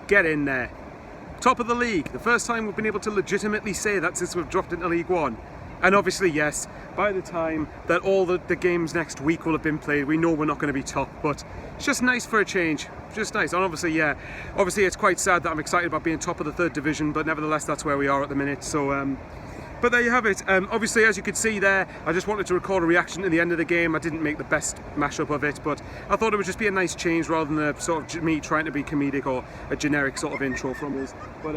get in there. Top of the league, the first time we've been able to legitimately say that since we've dropped into League One. And obviously, yes, by the time that all the games next week will have been played, we know we're not going to be top, but it's just nice for a change. Just nice. And obviously, yeah, obviously it's quite sad that I'm excited about being top of the 3rd division, but nevertheless, that's where we are at the minute. So, but there you have it. Obviously, as you could see there, I just wanted to record a reaction to the end of the game. I didn't make the best mashup of it, but I thought it would just be a nice change rather than a sort of me trying to be comedic or a generic sort of intro from us. But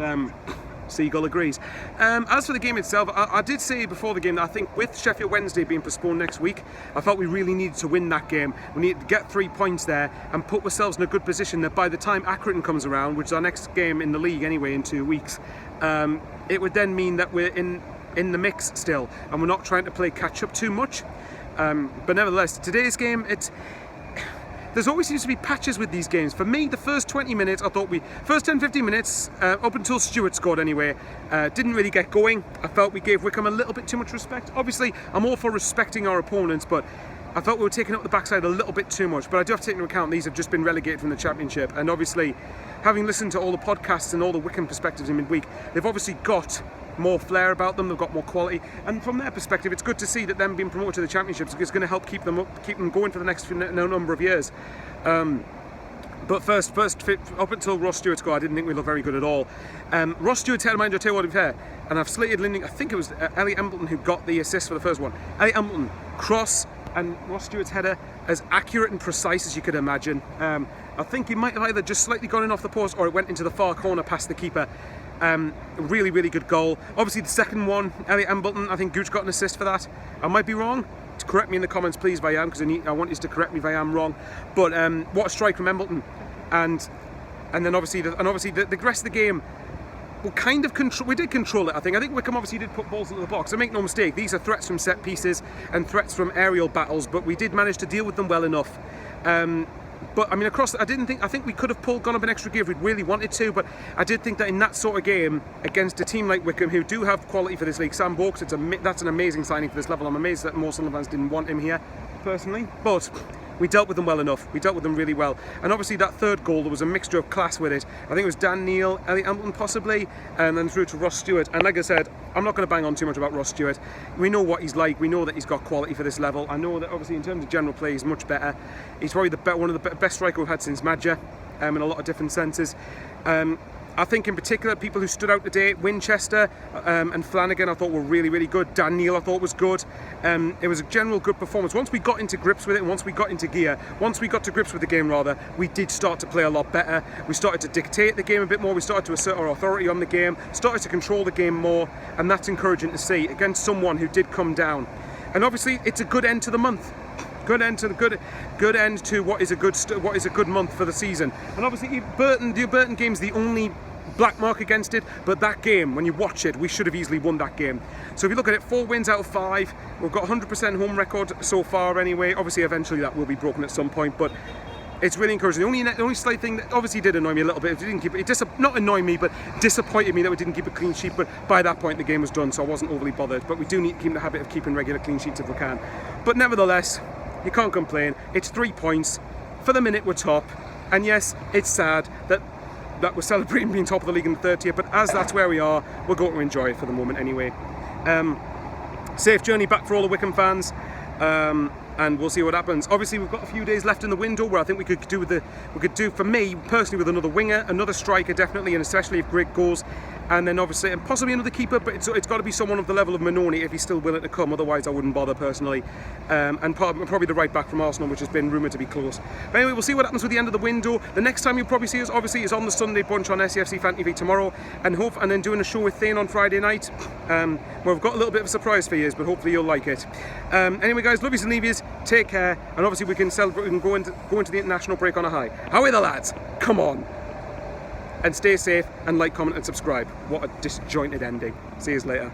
Seagull agrees. As for the game itself, I did say before the game that I think with Sheffield Wednesday being postponed next week, I felt we really needed to win that game. We needed to get 3 points there and put ourselves in a good position that by the time Accrington comes around, which is our next game in the league anyway in 2 weeks, it would then mean that we're in the mix still and we're not trying to play catch up too much. But nevertheless, today's game, there's always seems to be patches with these games. For me, the first 20 minutes, I thought first 10-15 minutes, up until Stewart scored anyway, didn't really get going. I felt we gave Wycombe a little bit too much respect. Obviously, I'm all for respecting our opponents, but I felt we were taking up the backside a little bit too much. But I do have to take into account these have just been relegated from the Championship, and obviously, having listened to all the podcasts and all the Wycombe perspectives in midweek, they've obviously got more flair about them, they've got more quality, and from their perspective it's good to see that them being promoted to the Championships is going to help keep them going for the next number of years. But first, up until Ross Stewart scored, I didn't think we looked very good at all. Ross Stewart had a mind to tell you what, to be fair, and I've slated Linding. I think it was Elliot Embleton who got the assist for the first one. Elliot Embleton, cross, and Ross Stewart's header as accurate and precise as you could imagine. I think he might have either just slightly gone in off the post or it went into the far corner past the keeper. Really, really good goal. Obviously the second one, Elliot Embleton, I think Gooch got an assist for that. I might be wrong. Correct me in the comments please if I am, because I want you to correct me if I am wrong. But what a strike from Embleton. And then obviously the rest of the game, we did control it, I think. Wycombe obviously did put balls into the box. So make no mistake, these are threats from set pieces and threats from aerial battles, but we did manage to deal with them well enough. But I mean, I think we could have gone up an extra gear if we'd really wanted to, but I did think that in that sort of game against a team like Wycombe, who do have quality for this league, Sam Boakes, that's an amazing signing for this level. I'm amazed that more Sunderland fans didn't want him here, personally. But we dealt with them well enough. We dealt with them really well. And obviously that third goal, there was a mixture of class with it. I think it was Dan Neil, Elliot Embleton possibly, and then through to Ross Stewart. And like I said, I'm not going to bang on too much about Ross Stewart. We know what he's like. We know that he's got quality for this level. I know that obviously in terms of general play, he's much better. He's probably one of the best striker we've had since Madja, in a lot of different senses. I think in particular, people who stood out today, Winchester and Flanagan, I thought were really, really good. Dan Neil, I thought was good. It was a general good performance. Once we got into grips with it, and once we got into gear, once we got to grips with the game rather, we did start to play a lot better. We started to dictate the game a bit more. We started to assert our authority on the game, started to control the game more, and that's encouraging to see against someone who did come down. And obviously, it's a good end to the month. Good end to what is a good month for the season. And obviously the Burton game's the only black mark against it, but that game, when you watch it, we should have easily won that game. So if you look at it, 4 wins out of 5, we've got 100% home record so far anyway. Obviously eventually that will be broken at some point, but it's really encouraging. The only slight thing that obviously did annoy me a little bit, not annoy me, but disappointed me that we didn't keep a clean sheet. But by that point the game was done, so I wasn't overly bothered. But we do need to keep the habit of keeping regular clean sheets if we can. But nevertheless, you can't complain. It's 3 points. For the minute we're top, and yes, it's sad that we're celebrating being top of the league in the 3rd tier, but as that's where we are, we're going to enjoy it for the moment anyway. Safe journey back for all the Wycombe fans, and we'll see what happens. Obviously we've got a few days left in the window where I think we could do for me personally with another winger, another striker definitely, and especially if Greg goes, and then obviously and possibly another keeper, but it's got to be someone of the level of Manoni if he's still willing to come, otherwise I wouldn't bother personally. And probably the right back from Arsenal, which has been rumoured to be close. But anyway, we'll see what happens with the end of the window. The next time you'll probably see us obviously is on the Sunday bunch on SCFC Fan TV tomorrow, and then doing a show with Thane on Friday night, where we've got a little bit of a surprise for you, but hopefully you'll like it. Anyway guys, love yous and leave yous, take care, and obviously we can celebrate, we can go into the international break on a high. How are the lads? Come on! And stay safe, and like, comment and subscribe. What a disjointed ending. See you later.